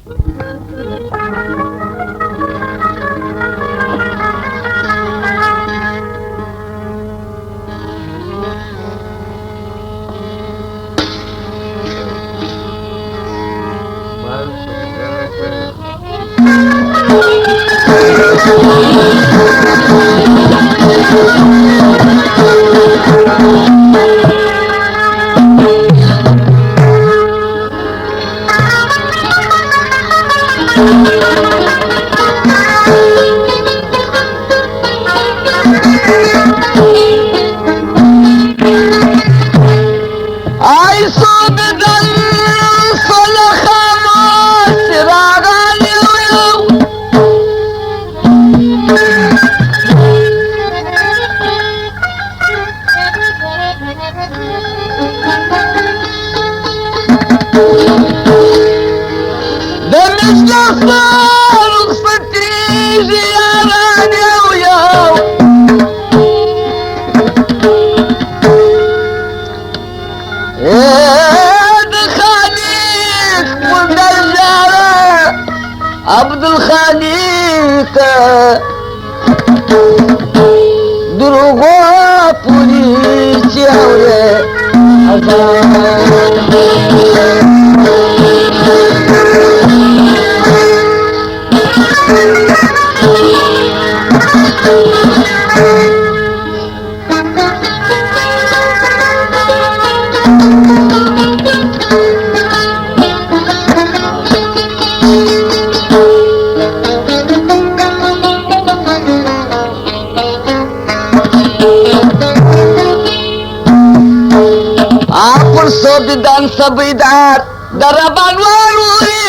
عبد الخالق دروغو پوری چاوره صوبدان صبيدار درب انواروري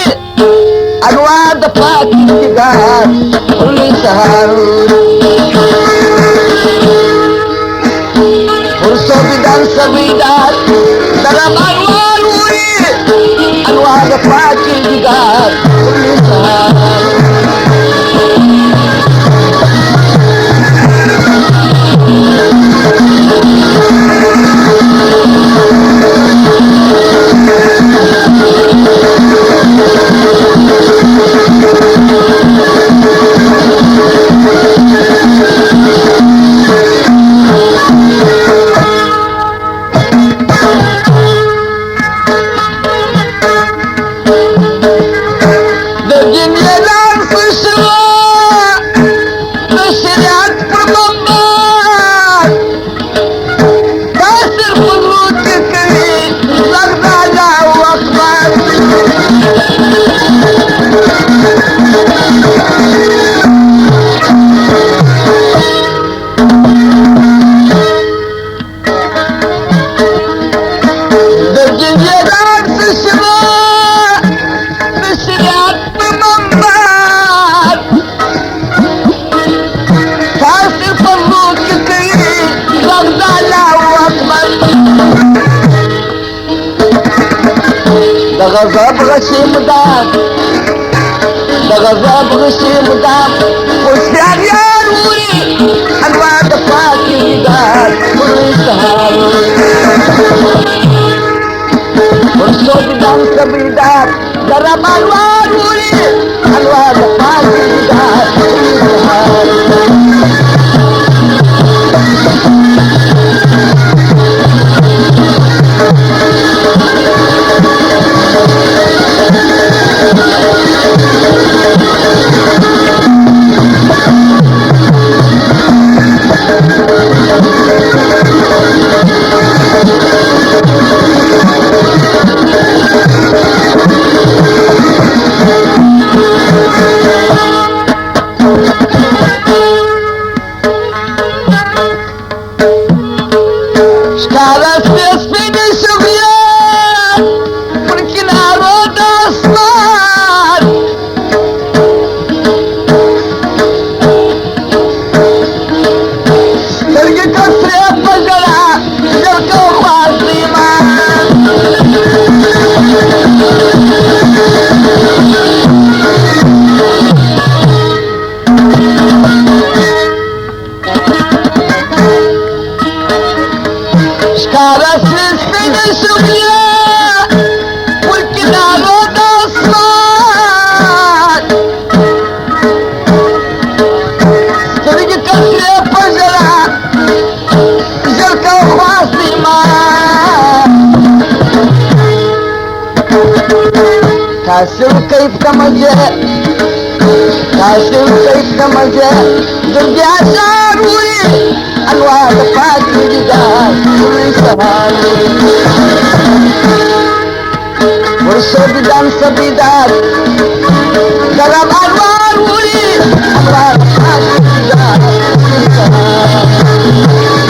انوار دفاك تجار كل سهار صوبدان صبيدار درب انواروري انوار دفاك تجار كل سهار غضب غشيم دام غضب غشيم دام وسيان يا نوري انواع دفاتي دار كل سهار والصوت دام سبيدار ضرب انواع نوري انواع دفاتي دار كل سهار تاسو كيف تمجه تاسو كيف تمجه دنيا شاروي انواع فاكر جدار كل سهالي ورشد دم سبيدار درب انوار ولي انواع فاكر جدار كل سهالي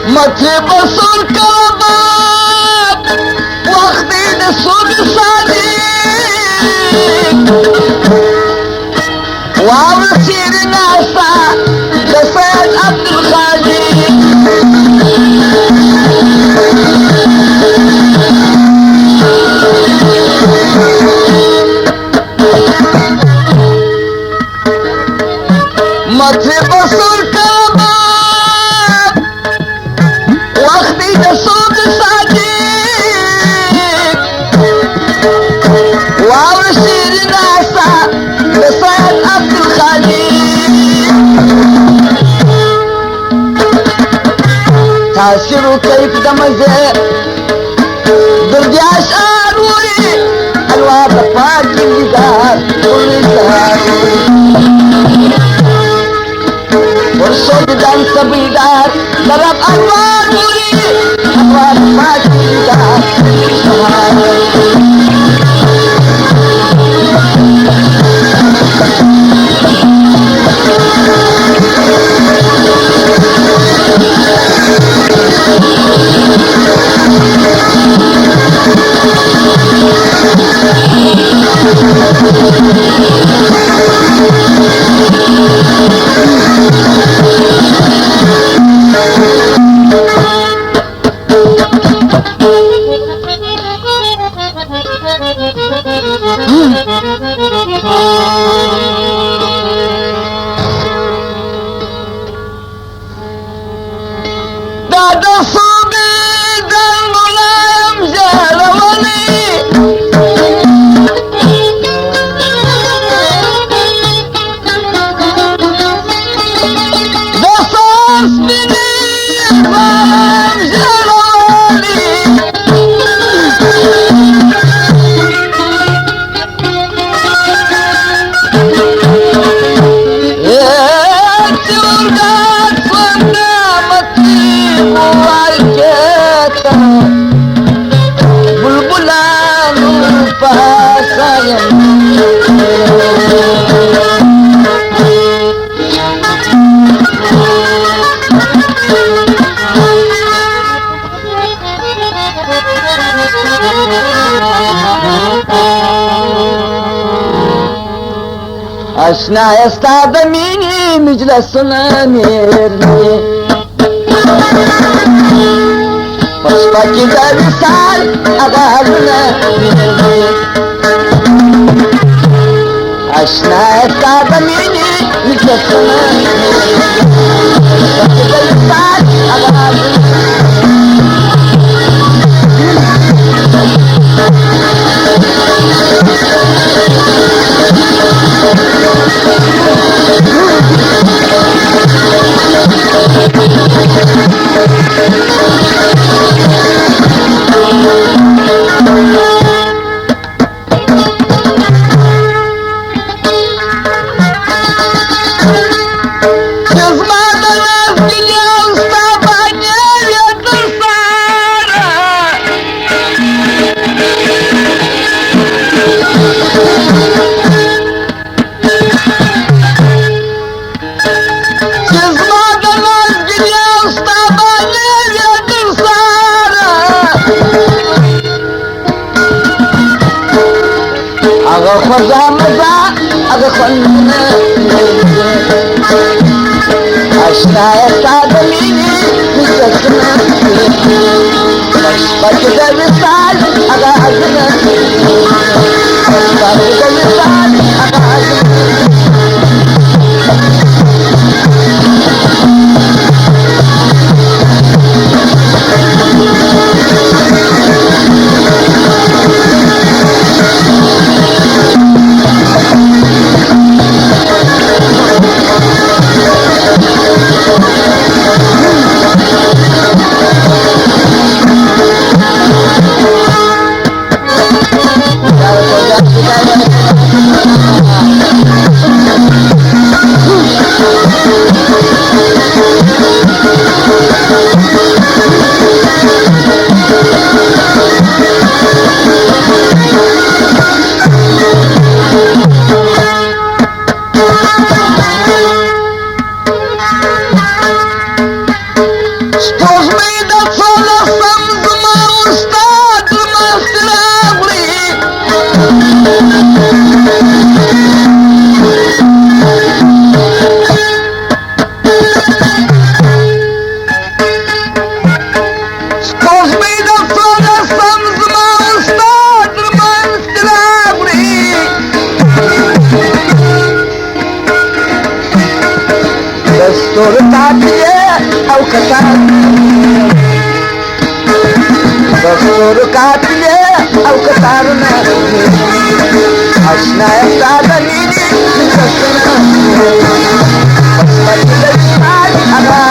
متي بصر كربات واخدين السوق صديق وعرسين ناسا لسيد عبد الخالق متي بصر كربات واخدين السوق صديق وعرسين ناسا لسيد عبد الخالق تاسروا كيف دمزه دردي اشاروري الواب فاك الجدار كل سهاري ورشد دم سبيدار ضرب انواروري الواب فاك الجدار كل سهاري بعد صوبي دم ملام جهلوني بصاص مني ملام جهلوني تورقات صنامتي وعيكتا بلبلان وفاسايا اشنا يستعد مني مجلسنا ميرني وصفك ذا رسال اغالنا ميرني اشنا يستعد مني مجلسنا ميرني وصفك ذا رسال اغالنا مزا مزا أغفلنا أشنا يستعدميني نسكنا مشبك ده مثال أغازنا مشبك ده مثال أغازنا دستور تعبية أو كتاب دستور كاتبية أو كتابنا عشنا يستعدنيني من سسنا بصمت الإسماعي أنا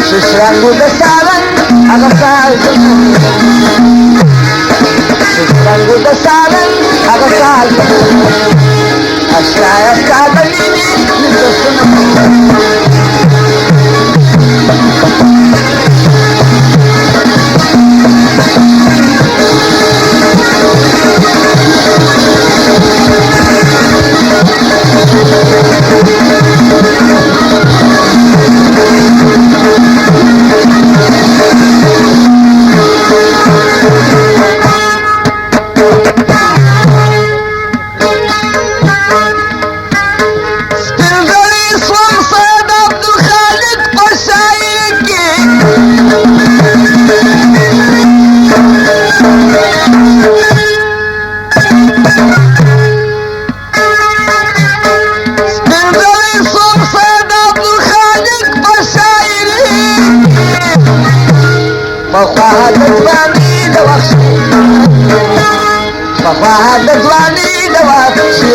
Sisrangu dasalan agasal Sisrangu dasalan agasal Asya kabalini nito فخواه دزواني دواخشي فخواه دزواني دواخشي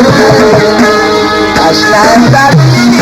عشنا يفتاديني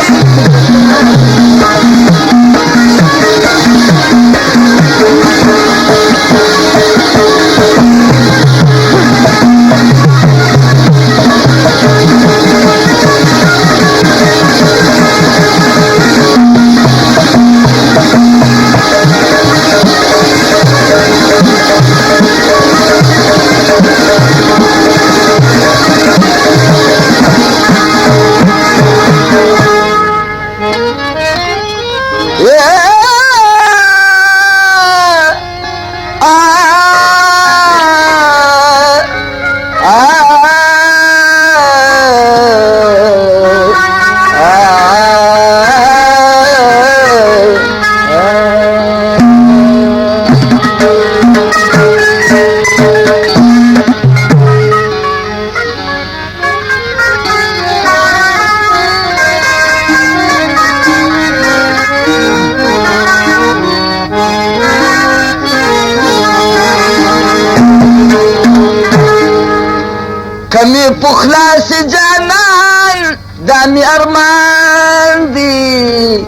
كمي بخلاص جانان دامي أرمان دي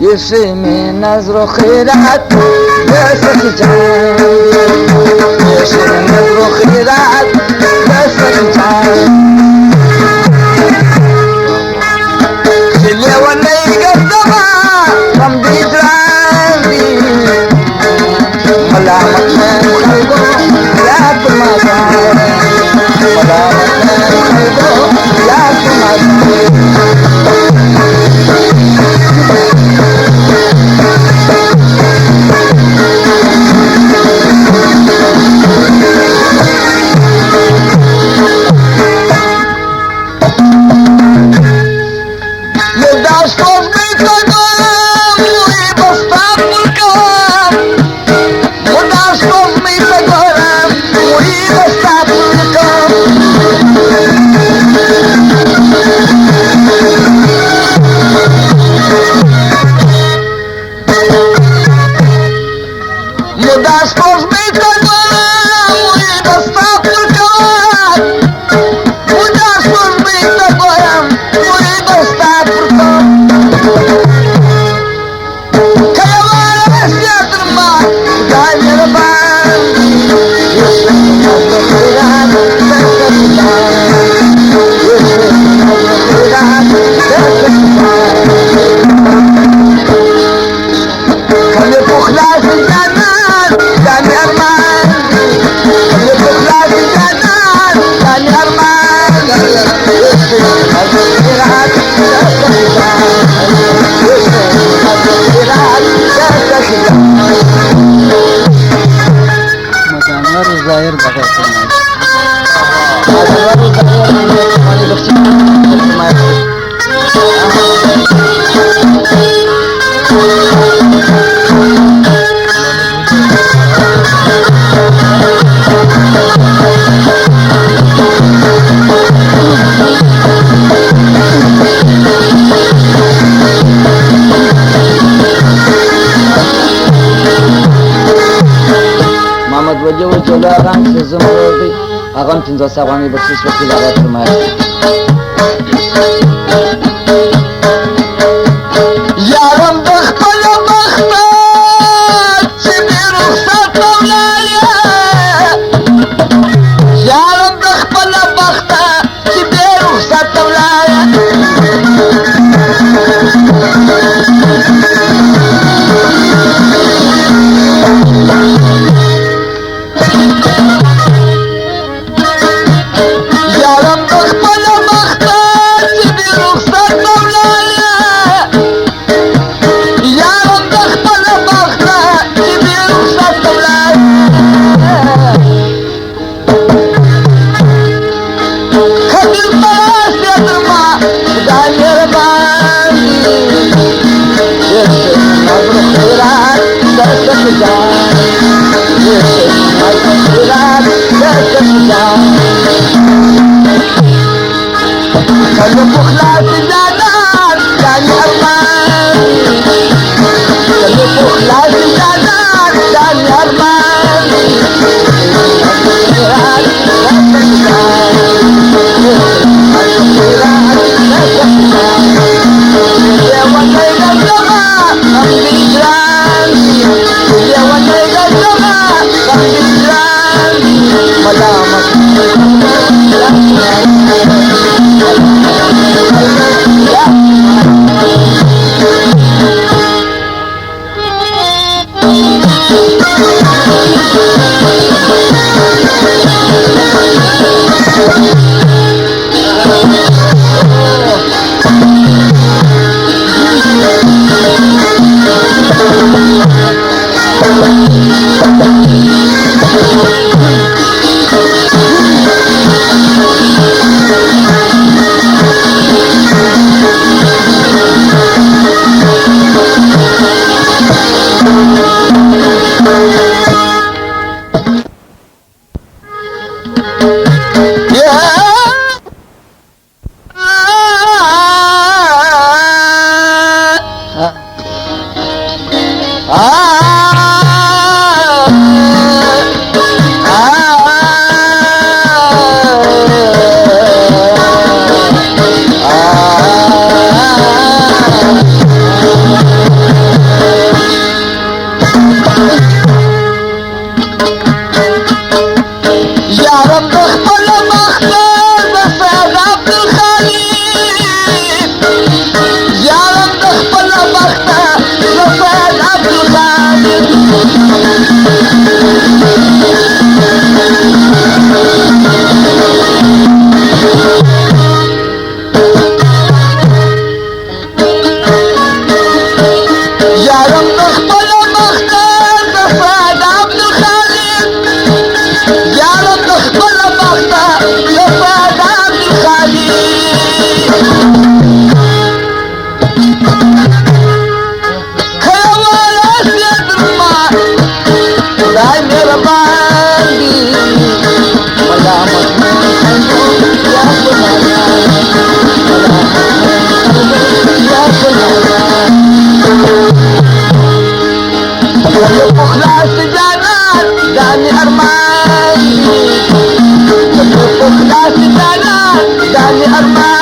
يشمي نظر خيرات بس جان يشمي نظر خيرات بس جان اللي وني قدما رم بيدراني ملامت من خلقه يا كمازان ملامت من خلقه يا كمازان Agam pinzo sabani baksis wakil agat rumah. Yaram bakhta bakhta sibiru satawlaya. Yaram bakhta sibiru satawlaya. Kalau bukhlas jalan dan arman, kalau bukhlas jalan dan arman, خلاص جانان داني أرماني صديق خلاص جانان داني أرماني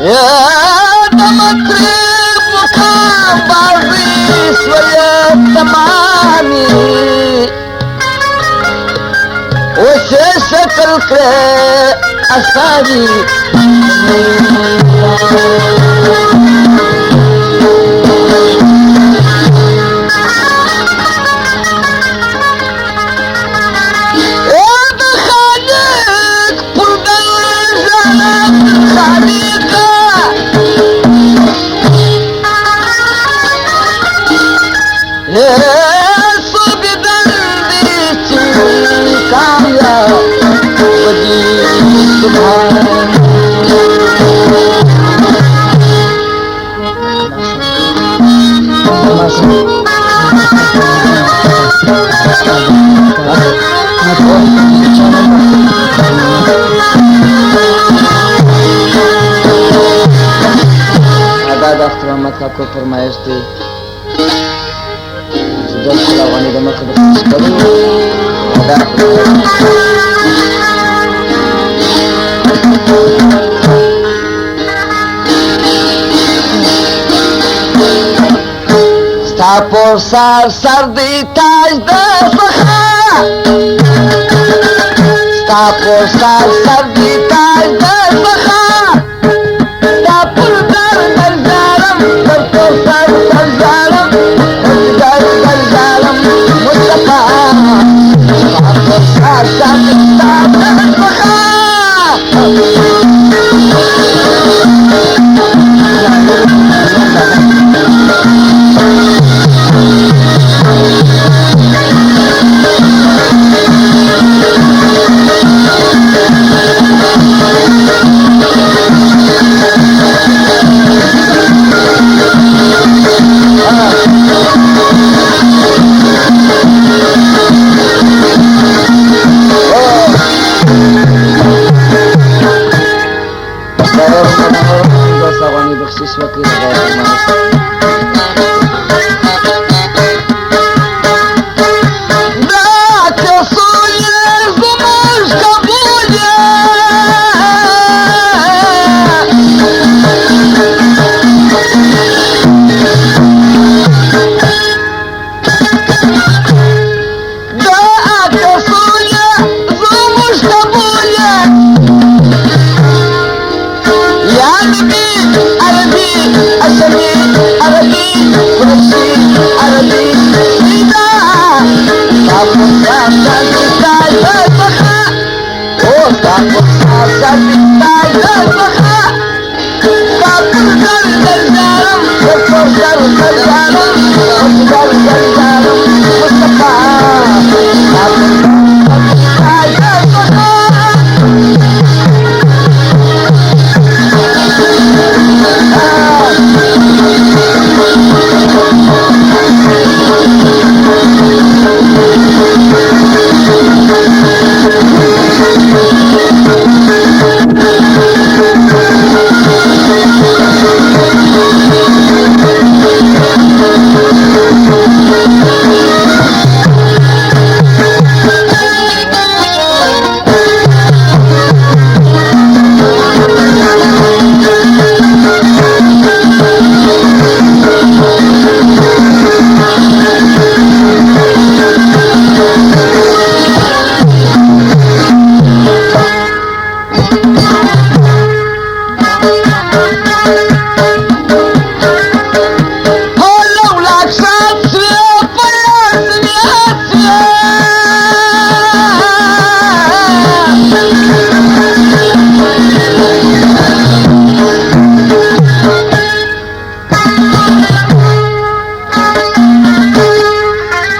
يا دمتري مقام بعزيز ويا تمامي وشاشة الكري أساني का को फरमाइश थी जब खिलावानी दमा खबर करूँ Por sardita de faja Está por sardita de faja Está por dar del zalam por dar del zalam dar del zalam Mustafa Está por sardita de faja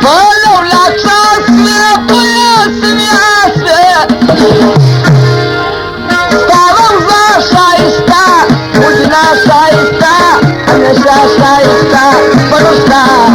فلولا تصفي قياسني عافية روضة شايستة ودنا شايستة النسا شايستة فرصة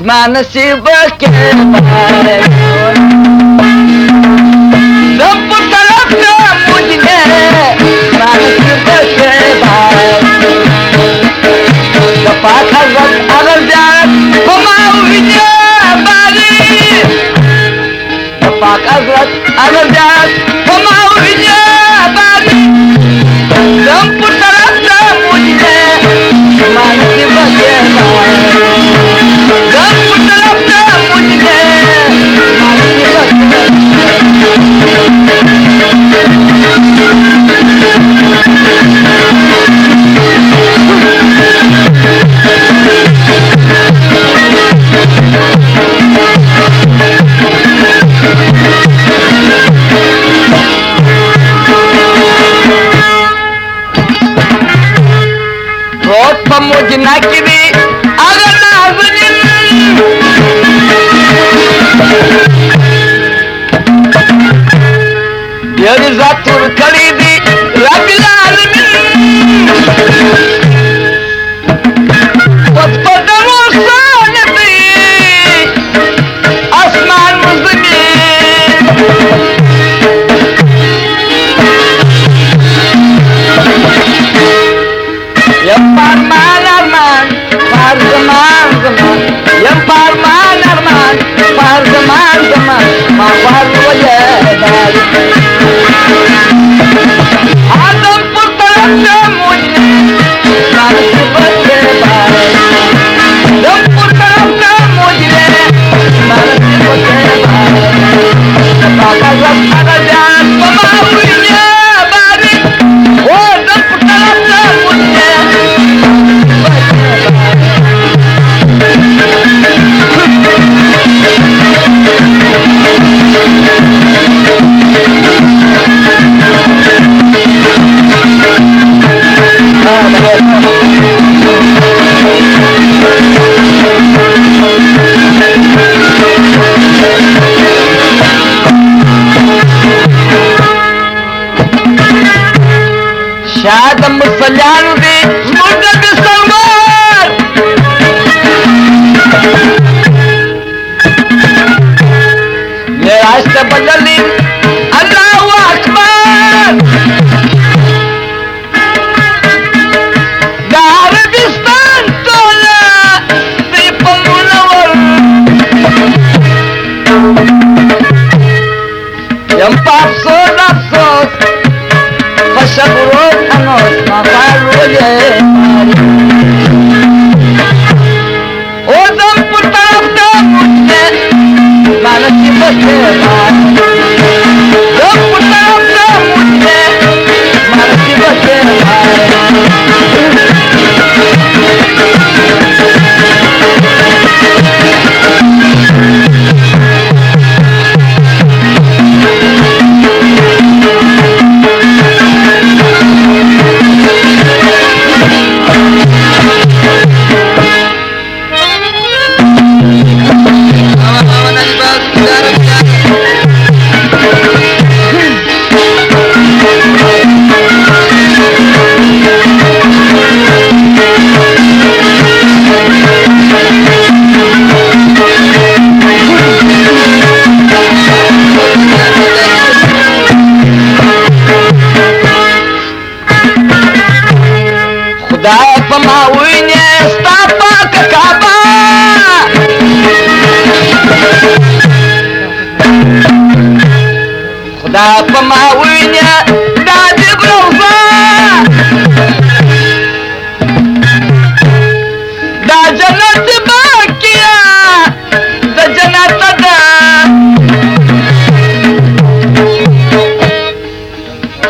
ما نصيبك بارك ذنب طرفنا مجنى ما نصيبك بارك وفاك حضرت أغرجات وما وجه باري وفاك حضرت أغرجات وما وجه باري ذنب طرفنا مجنى ما نصيبك بارك मुझ न किरी अगर नाज़रीन ये ज़ातुर खरीदी रबिल आलमीन वस्पदर یم پارمان ارمان پار زمان زمان ما خوار ولیداری آدم پر طرف سے مجھے نصیبت سے بارے دم پر طرف سے مجھے نصیبت سے بارے باقا رب اگر جان پما ہوئی باری او دم پر طرف سے مجھے شاید مسلیان دی مدد سلمان یہ راستہ بدلی اللہ اکبر داربستان تولا دیپ منور یم افسوس افسوس فشبروت انوس ما قالوا لي اوزم پر طرف دا مجھے ما نصیبت سے بات دم پر طرف دا مجھے ما نصیبت سے بات خدای پما وینه ستا پاک کعبه خدای پما وینه دا دې روضه دا جنت باقیه د جنت ده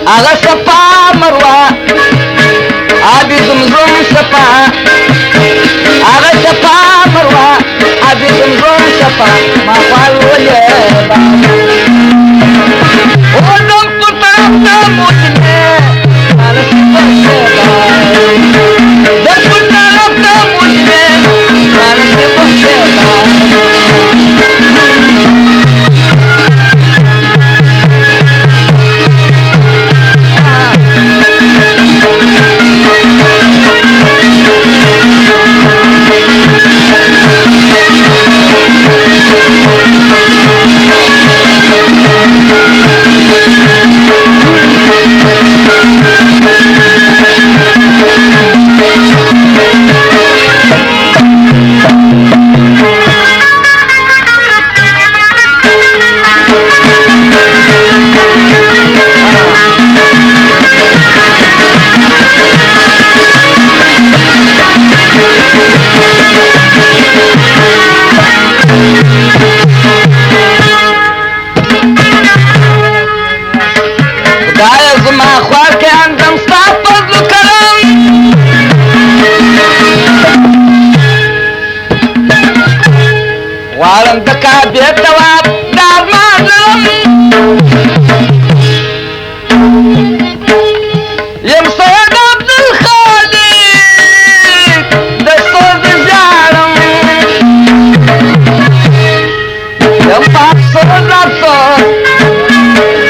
هغه صفا مروه آبی زمزم صفا آغا صفا مروه آبی زمزم صفا ما خوال ولیبا اوزم پر طرف دا مجھنے مالا صفت شیبا دم پر طرف دا مجھنے مالا صفت شیبا غوارم دکا بیتواب دار مازم یم سید عبدالخالق دستوز جارم یم پاک سوز افسوس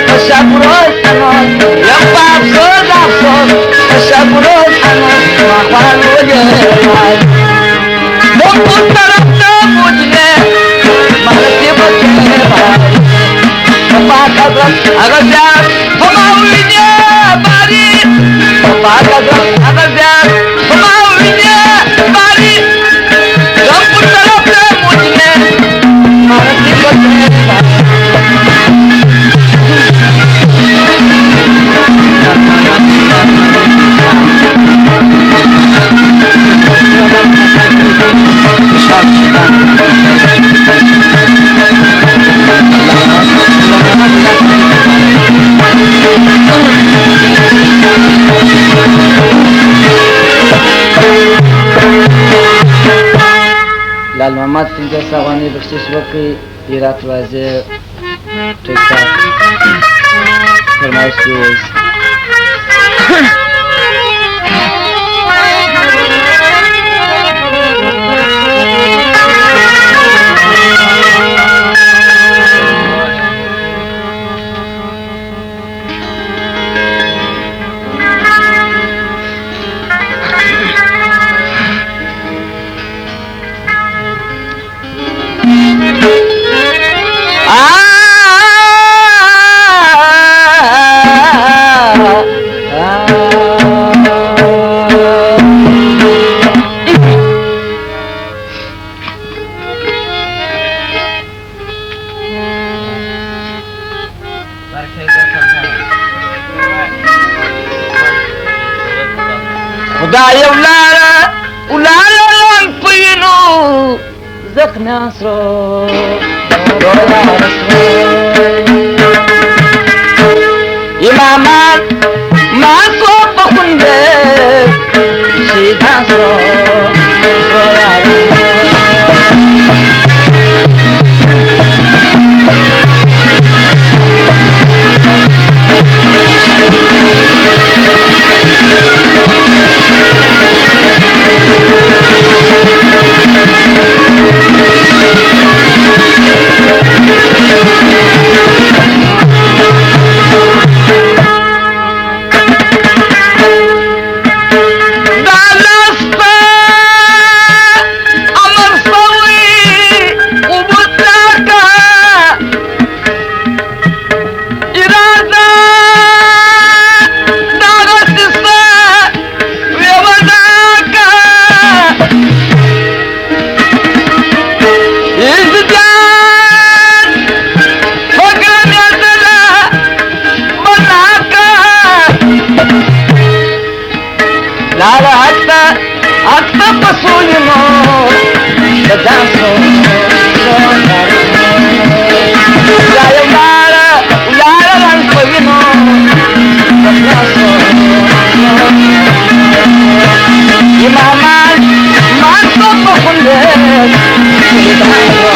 تشکروز انوز یم پاک سوز افسوس تشکروز انوز مخوان وجهد دم پر طرف دا مجھنے مہلتی بچے بھائی پاک حضرت اگر زیاد ہماوینی باری پاک حضرت اگر زیاد ہماوینی باری دم پر طرف لال محمد پنځه افغانۍ بخشش وکړي هرات وزیر ټیک ټاک فرمایش کې وایست خدای ولاړه لن پینو زخم اسرو امامان ما سو پخنده سیدھا سرو Hasta pasó y no te danzo Ulara danzo y no te danzo Y mamá más poco con él te danzo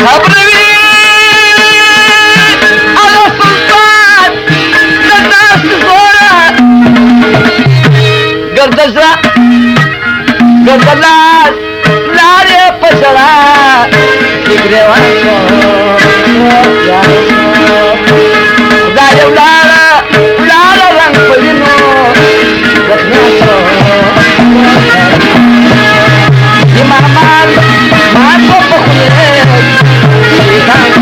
خبروي على سلطان الناس زورا قرد ازرق قرد الناس لاري بسرا فكري وانسو يا دايو لارا لارا رنگ پلنو رخناسو Imaman, mako pokhulet, sitan.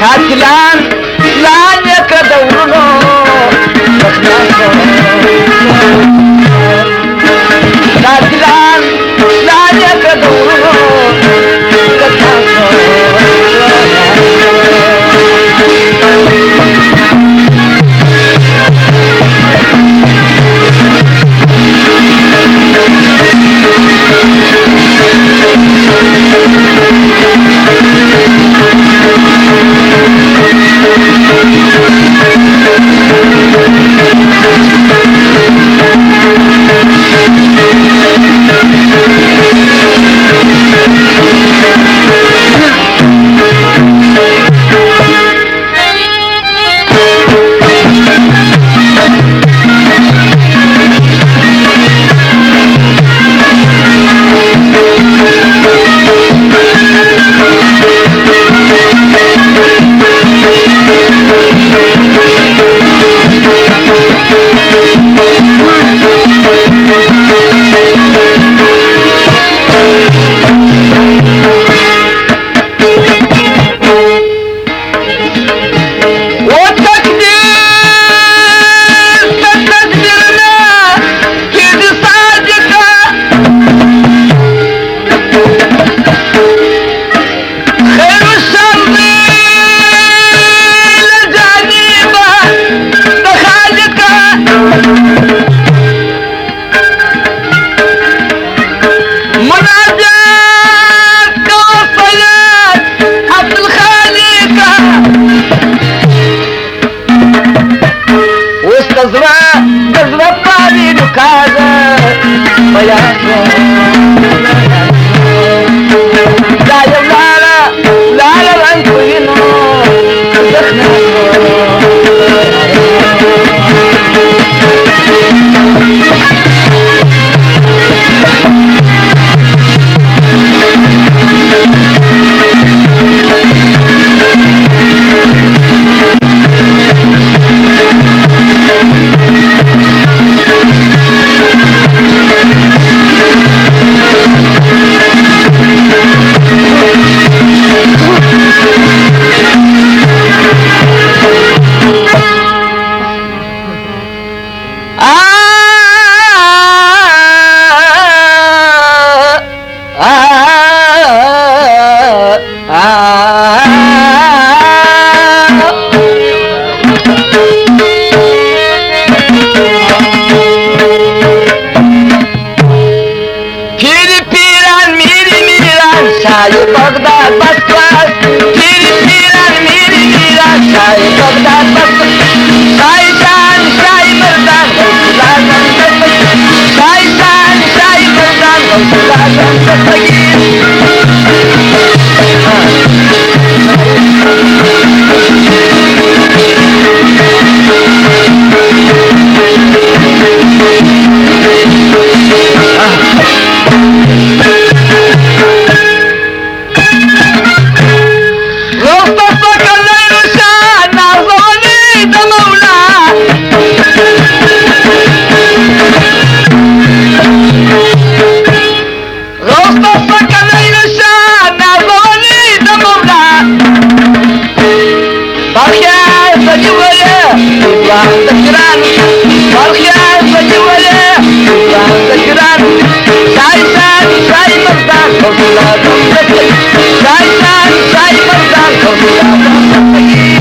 Katilan, lanya ke dauruno, Katilan, lanya ke dauruno, सजीवले विद्वान दशरान पालख्या सजीवले विद्वान दशरान साई साई मर्दान कौतुला दमदगी साई साई मर्दान कौतुला दमदगी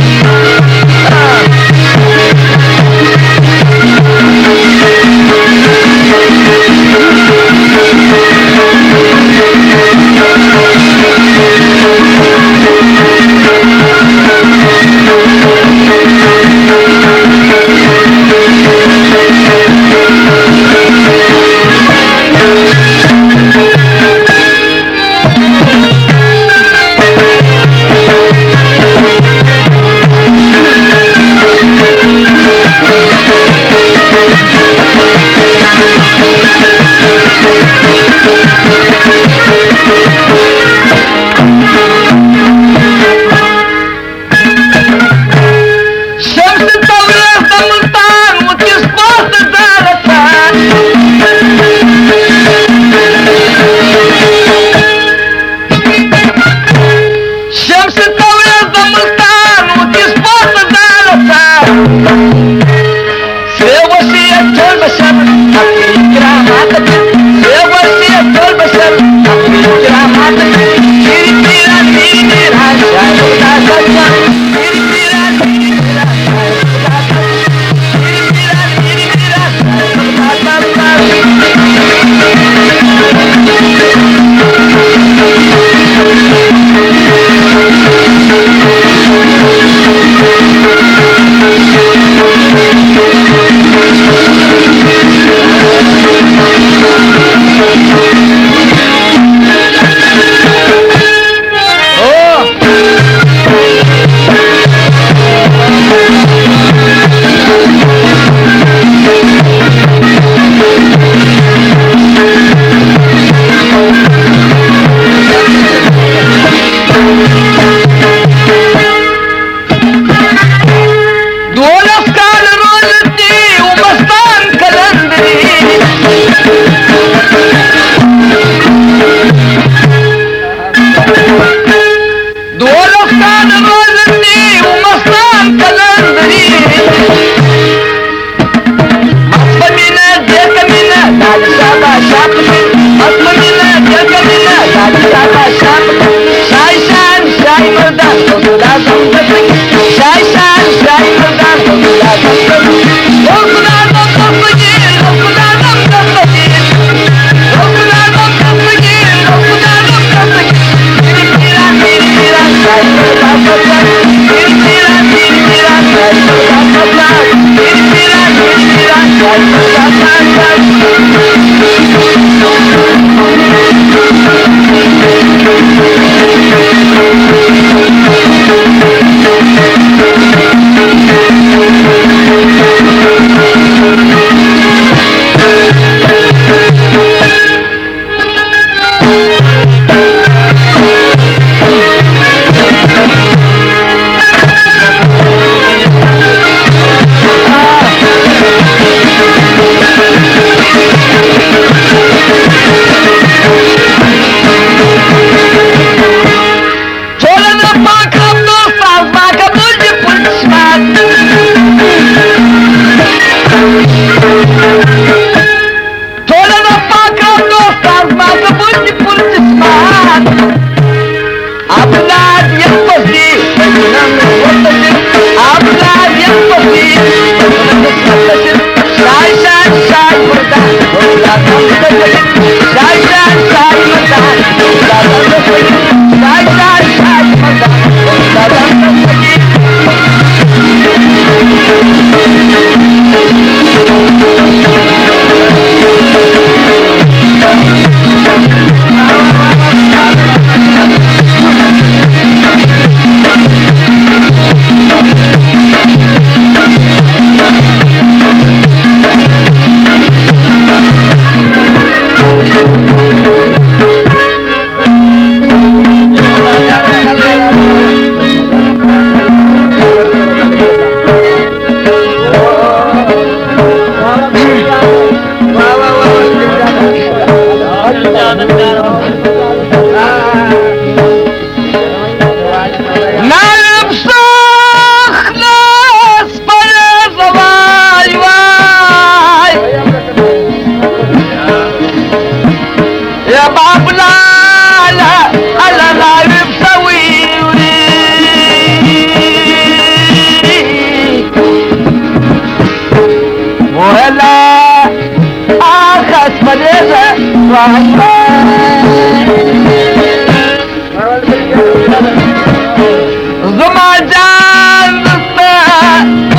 زما جان دستا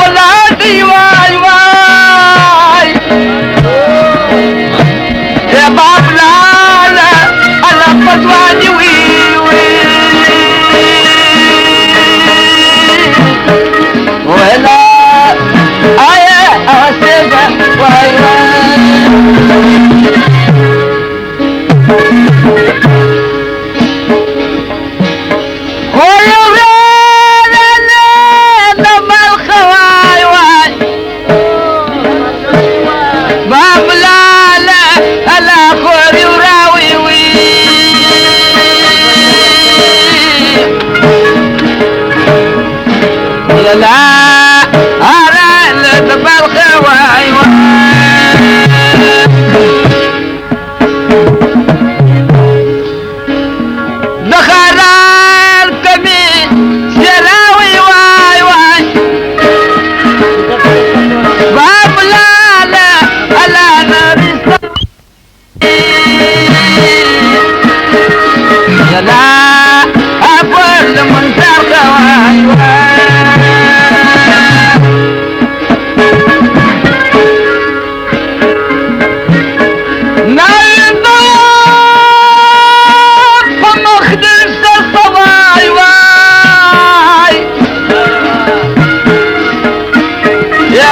ولادي واي واي يا باب لا لا انا فتواني وي وي ولا ايه اسيبه واي واي لا أنا لا تبالغ واي دخل الكمين سلاوي واي واي باب لا لا لا نريس لا أقول من ترك واي واي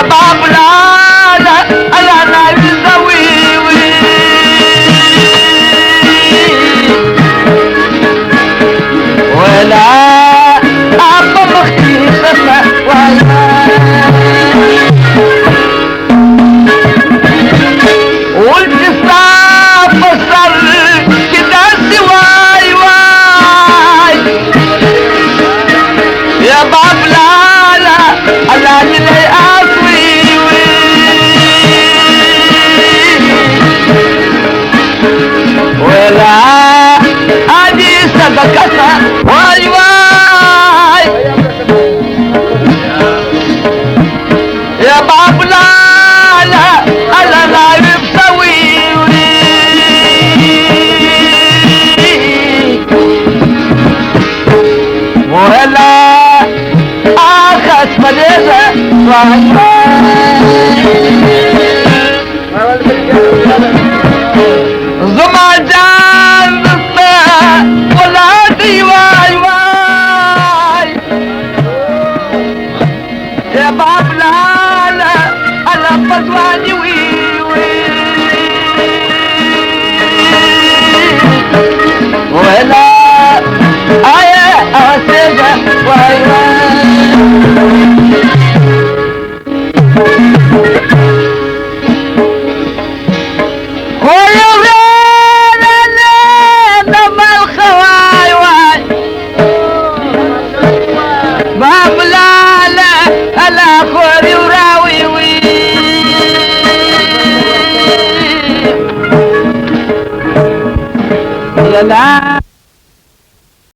باب لا لا انا نايم زوي وي ولا ابا مختيفة ولا والجسام بصر كده سواي واي يا باب لا لا انا لي ولا ادي صدقتها واي واي يا باب لا لا انا لا يبسوي ولا اخذ مدينة واي زما جان دستا ولادي واي واي يا باب لا لا انا فتواني وي وي ولا ايه اسيبه واي واي لا